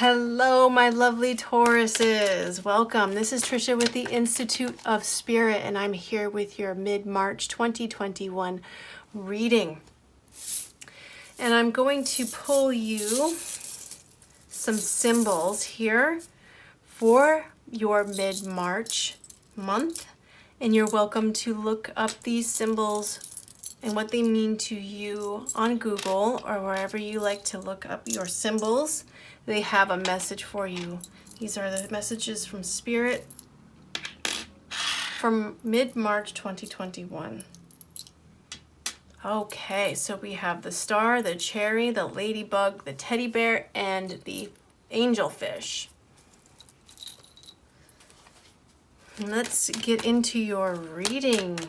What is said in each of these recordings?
Hello, my lovely Tauruses. Welcome. This is Trisha with the Institute of Spirit, and I'm here with your mid-March 2021 reading. And I'm going to pull you some symbols here for your mid-March month. And you're welcome to look up these symbols and what they mean to you on Google or wherever you like to look up your symbols. They have a message for you. These are the messages from Spirit from mid-March 2021. Okay, so we have the star, the cherry, the ladybug, the teddy bear, and the angelfish. Let's get into your reading.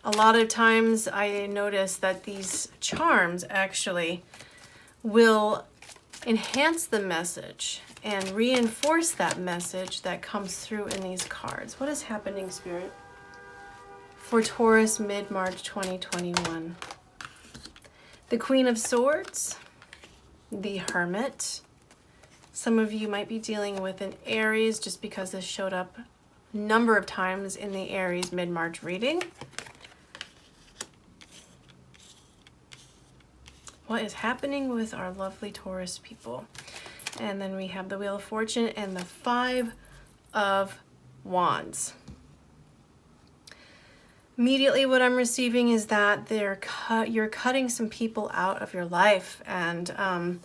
A lot of times I notice that these charms actually will enhance the message and reinforce that message that comes through in these cards. What is happening, Spirit, for Taurus mid-March 2021? The Queen of Swords, the Hermit. Some of you might be dealing with an Aries just because this showed up a number of times in the Aries mid-March reading. What is happening with our lovely Taurus people? And then we have the Wheel of Fortune and the Five of Wands. Immediately what I'm receiving is that you're cutting some people out of your life and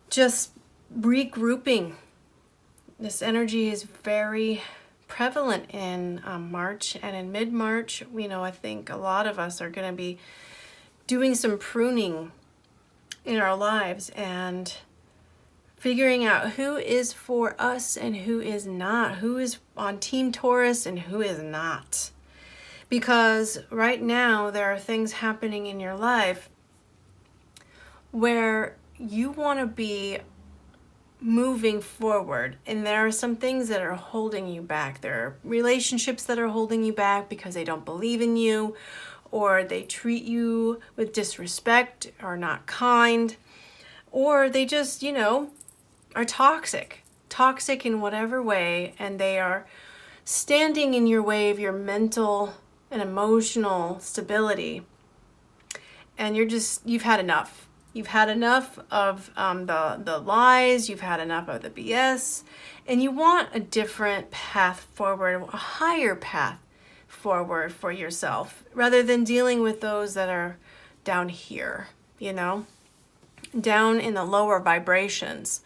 just regrouping. This energy is very prevalent in March, and in mid-March, I think a lot of us are going to be doing some pruning in our lives and figuring out who is for us and who is not, who is on Team Taurus and who is not. Because right now there are things happening in your life where you want to be moving forward, and there are some things that are holding you back. There are relationships that are holding you back because they don't believe in you, or they treat you with disrespect or not kind, or they just, are toxic in whatever way, and they are standing in your way of your mental and emotional stability. And you've had enough. You've had enough of the lies, you've had enough of the BS, and you want a different path forward, a higher path forward for yourself, rather than dealing with those that are down here, down in the lower vibrations,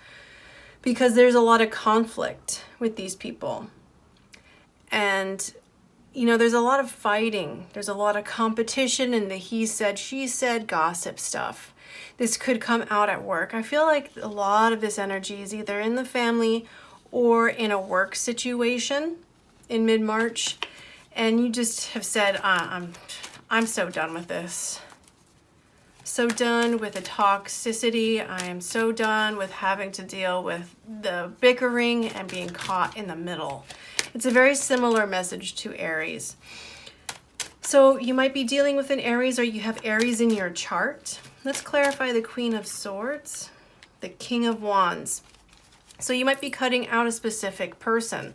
because there's a lot of conflict with these people. And there's a lot of fighting, there's a lot of competition, and the he said, she said gossip stuff. This could come out at work. I feel like a lot of this energy is either in the family or in a work situation in mid-March. And you just have said, I'm so done with this. So done with the toxicity. I am so done with having to deal with the bickering and being caught in the middle. It's a very similar message to Aries. So you might be dealing with an Aries, or you have Aries in your chart. Let's clarify the Queen of Swords, the King of Wands. So you might be cutting out a specific person.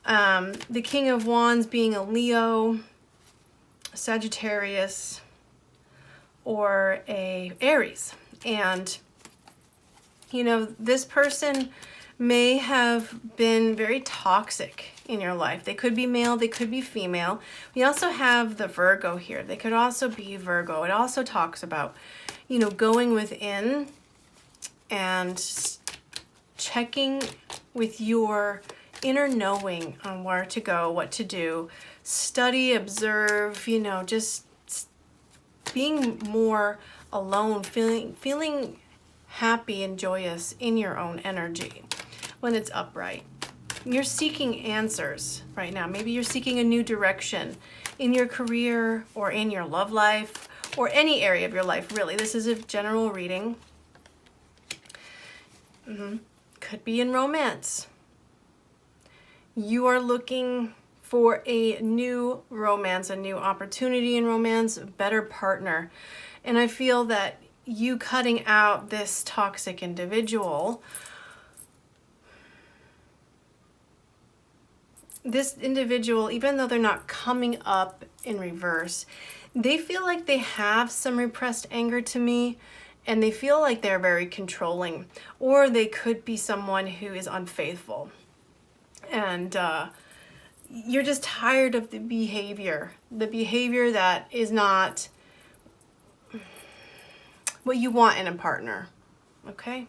The King of Wands being a Leo, Sagittarius, or a Aries. And, this person may have been very toxic in your life. They could be male, they could be female. We also have the Virgo here. They could also be Virgo. It also talks about, going within and checking with your inner knowing on where to go, what to do, study, observe, just being more alone, feeling happy and joyous in your own energy when it's upright. You're seeking answers right now. Maybe you're seeking a new direction in your career or in your love life or any area of your life, really. This is a general reading. Could be in romance. You are looking for a new romance, a new opportunity in romance, a better partner. And I feel that you cutting out this toxic individual this individual, even though they're not coming up in reverse, they feel like they have some repressed anger to me, and they feel like they're very controlling, or they could be someone who is unfaithful. And you're just tired of the behavior that is not what you want in a partner, okay?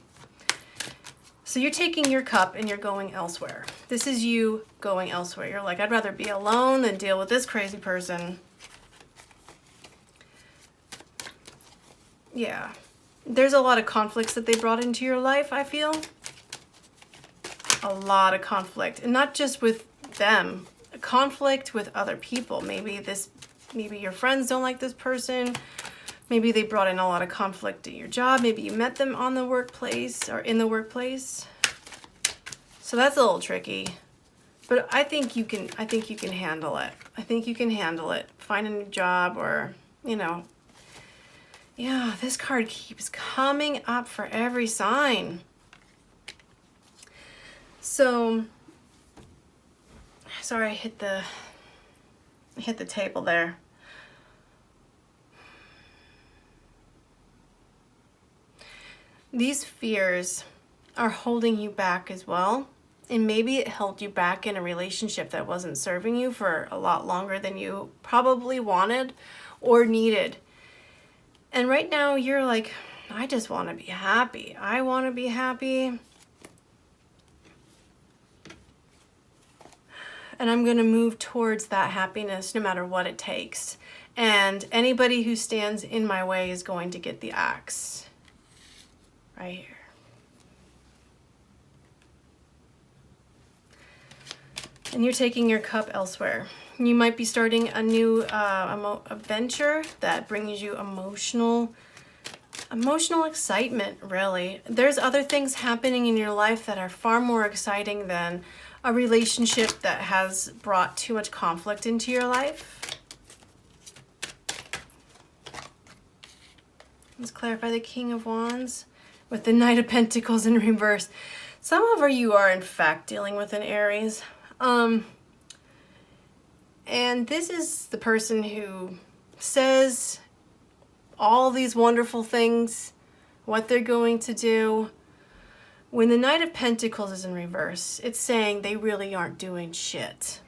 So you're taking your cup and you're going elsewhere. This is you going elsewhere. You're like, I'd rather be alone than deal with this crazy person. Yeah. There's a lot of conflicts that they brought into your life, I feel. A lot of conflict. And not just with them. Conflict with other people. Maybe your friends don't like this person. Maybe they brought in a lot of conflict at your job. Maybe you met them on the workplace or in the workplace. So that's a little tricky. But I think you can handle it. I think you can handle it. Find a new job, or, you know. Yeah, this card keeps coming up for every sign. So, sorry, I hit the table there. These fears are holding you back as well. And maybe it held you back in a relationship that wasn't serving you for a lot longer than you probably wanted or needed. And right now you're like, I just want to be happy. I want to be happy. And I'm going to move towards that happiness no matter what it takes. And anybody who stands in my way is going to get the axe. Right here. And you're taking your cup elsewhere. You might be starting a new venture that brings you emotional excitement, really. There's other things happening in your life that are far more exciting than a relationship that has brought too much conflict into your life. Let's clarify the King of Wands with the Knight of Pentacles in reverse. Some of you are in fact dealing with an Aries. And this is the person who says all these wonderful things, what they're going to do. When the Knight of Pentacles is in reverse, it's saying they really aren't doing shit.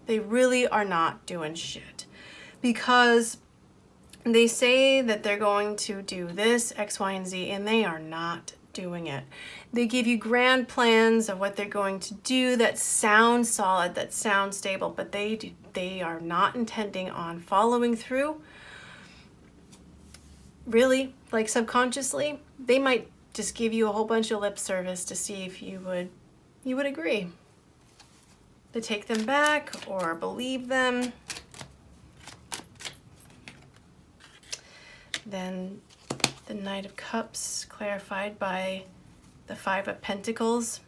They really are not doing shit. Because they say that they're going to do this, X, Y, and Z, and they are not doing it. They give you grand plans of what they're going to do that sound solid, that sound stable, but they are not intending on following through. Really, like subconsciously, they might just give you a whole bunch of lip service to see if you would agree. To take them back or believe them. Then the Knight of Cups, clarified by the Five of Pentacles.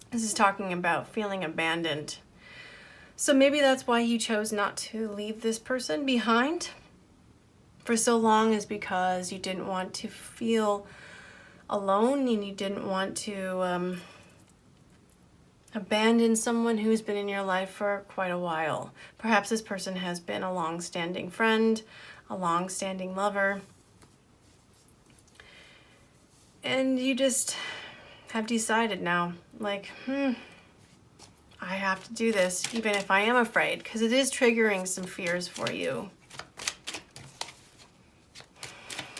This is talking about feeling abandoned. So maybe that's why you chose not to leave this person behind for so long, is because you didn't want to feel alone and you didn't want to abandon someone who's been in your life for quite a while. Perhaps this person has been a long-standing friend, a long-standing lover, and you just have decided now, like, I have to do this, even if I am afraid, because it is triggering some fears for you.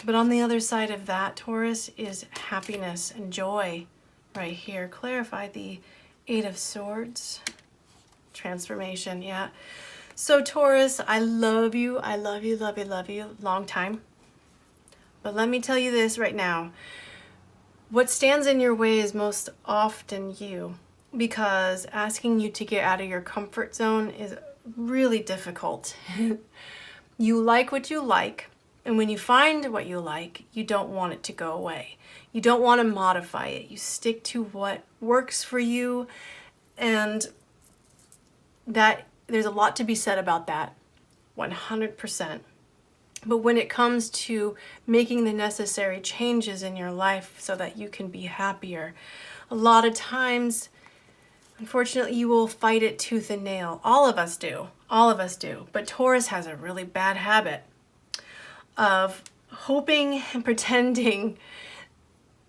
But on the other side of that, Taurus, is happiness and joy right here. Clarify the Eight of Swords. Transformation, yeah. So Taurus, I love you. I love you, love you, love you. Long time. But let me tell you this right now. What stands in your way is most often you, because asking you to get out of your comfort zone is really difficult. You like what you like, and when you find what you like, you don't want it to go away. You don't want to modify it. You stick to what works for you, and that there's a lot to be said about that, 100%. But when it comes to making the necessary changes in your life so that you can be happier, a lot of times Unfortunately, you will fight it tooth and nail. All of us do. All of us do. But Taurus has a really bad habit of hoping and pretending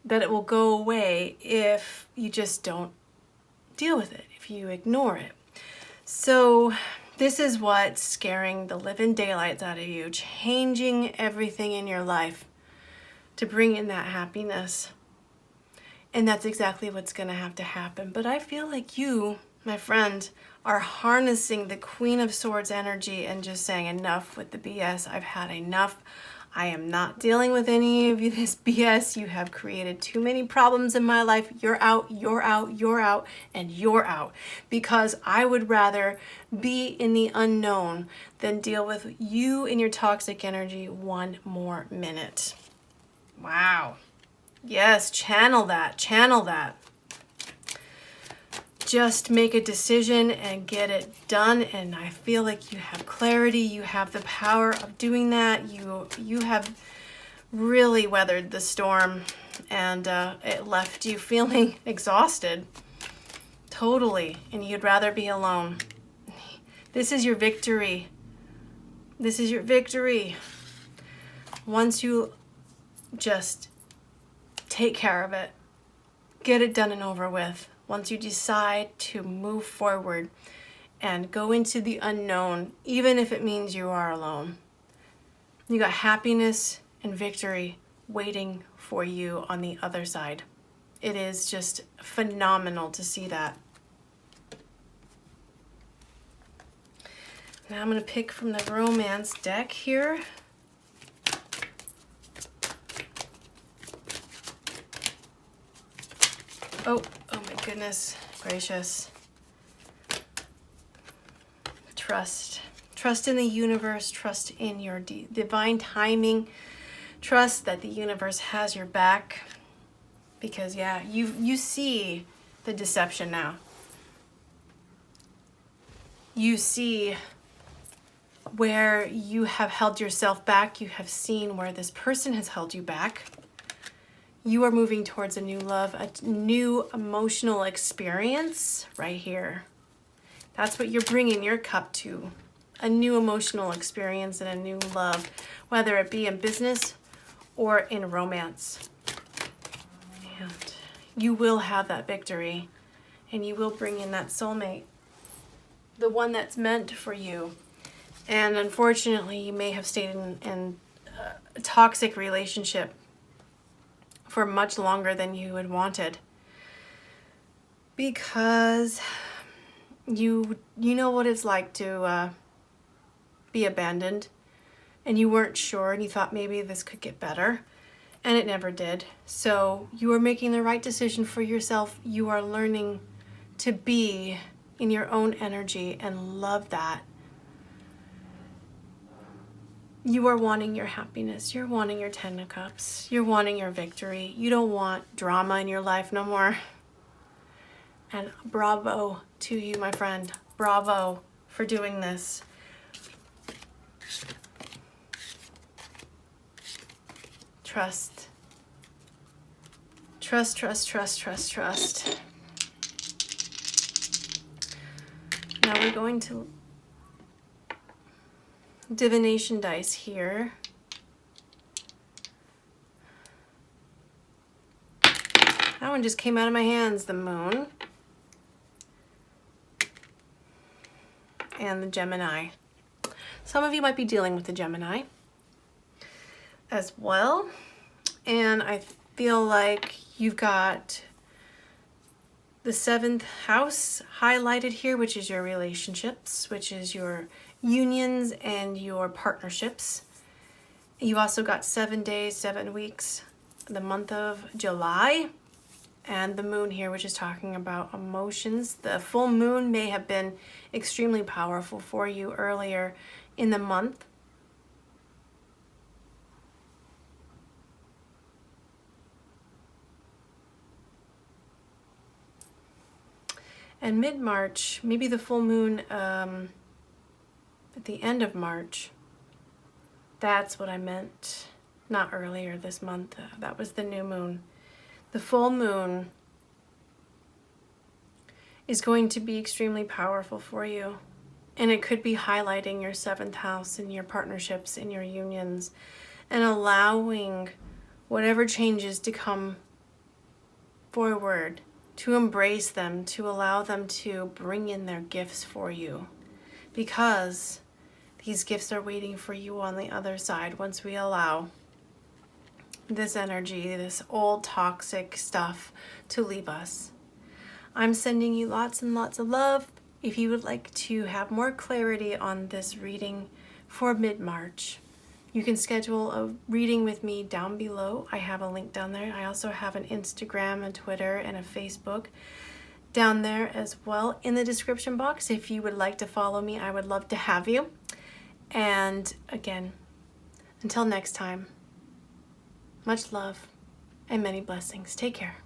that it will go away if you just don't deal with it, if you ignore it. So this is what's scaring the living daylights out of you, changing everything in your life to bring in that happiness. And that's exactly what's going to have to happen. But I feel like you, my friend, are harnessing the Queen of Swords energy and just saying, enough with the BS. I've had enough. I am not dealing with any of this BS. You have created too many problems in my life. You're out, you're out, you're out, and you're out. Because I would rather be in the unknown than deal with you and your toxic energy one more minute. Wow. Yes, channel that, channel that. Just make a decision and get it done. And I feel like you have clarity. You have the power of doing that. You have really weathered the storm, and it left you feeling exhausted. Totally. And you'd rather be alone. This is your victory. This is your victory. Once you just take care of it, get it done and over with. Once you decide to move forward and go into the unknown, even if it means you are alone, you got happiness and victory waiting for you on the other side. It is just phenomenal to see that. Now I'm going to pick from the romance deck here. Oh my goodness gracious. Trust. Trust in the universe. Trust in your divine timing. Trust that the universe has your back. Because yeah, you see the deception now. You see where you have held yourself back. You have seen where this person has held you back. You are moving towards a new love, a new emotional experience right here. That's what you're bringing your cup to. A new emotional experience and a new love, whether it be in business or in romance. And you will have that victory, and you will bring in that soulmate, the one that's meant for you. And unfortunately, you may have stayed in a toxic relationship for much longer than you had wanted, because you know what it's like to be abandoned, and you weren't sure, and you thought maybe this could get better, and it never did. So you are making the right decision for yourself. You are learning to be in your own energy and love that. You are wanting your happiness. You're wanting your 10 of Cups. You're wanting your victory. You don't want drama in your life no more. And bravo to you, my friend. Bravo for doing this. Trust. Trust, trust, trust, trust, trust. Now we're going to divination dice here. That one just came out of my hands. The Moon and the Gemini. Some of you might be dealing with the Gemini as well. And I feel like you've got the 7th house highlighted here, which is your relationships, which is your unions and your partnerships. You also got 7 days, 7 weeks, the month of July, and the moon here, which is talking about emotions. The full moon may have been extremely powerful for you earlier in the month. And mid-March, maybe the full moon at the end of March. That's what I meant. Not earlier this month. That was the new moon. The full moon is going to be extremely powerful for you. And it could be highlighting your 7th house in your partnerships, in your unions, and allowing whatever changes to come forward, to embrace them, to allow them to bring in their gifts for you. Because these gifts are waiting for you on the other side once we allow this energy, this old toxic stuff to leave us. I'm sending you lots and lots of love. If you would like to have more clarity on this reading for mid-March, you can schedule a reading with me down below. I have a link down there. I also have an Instagram, a Twitter, and a Facebook down there as well in the description box. If you would like to follow me, I would love to have you. And again, until next time, much love and many blessings. Take care.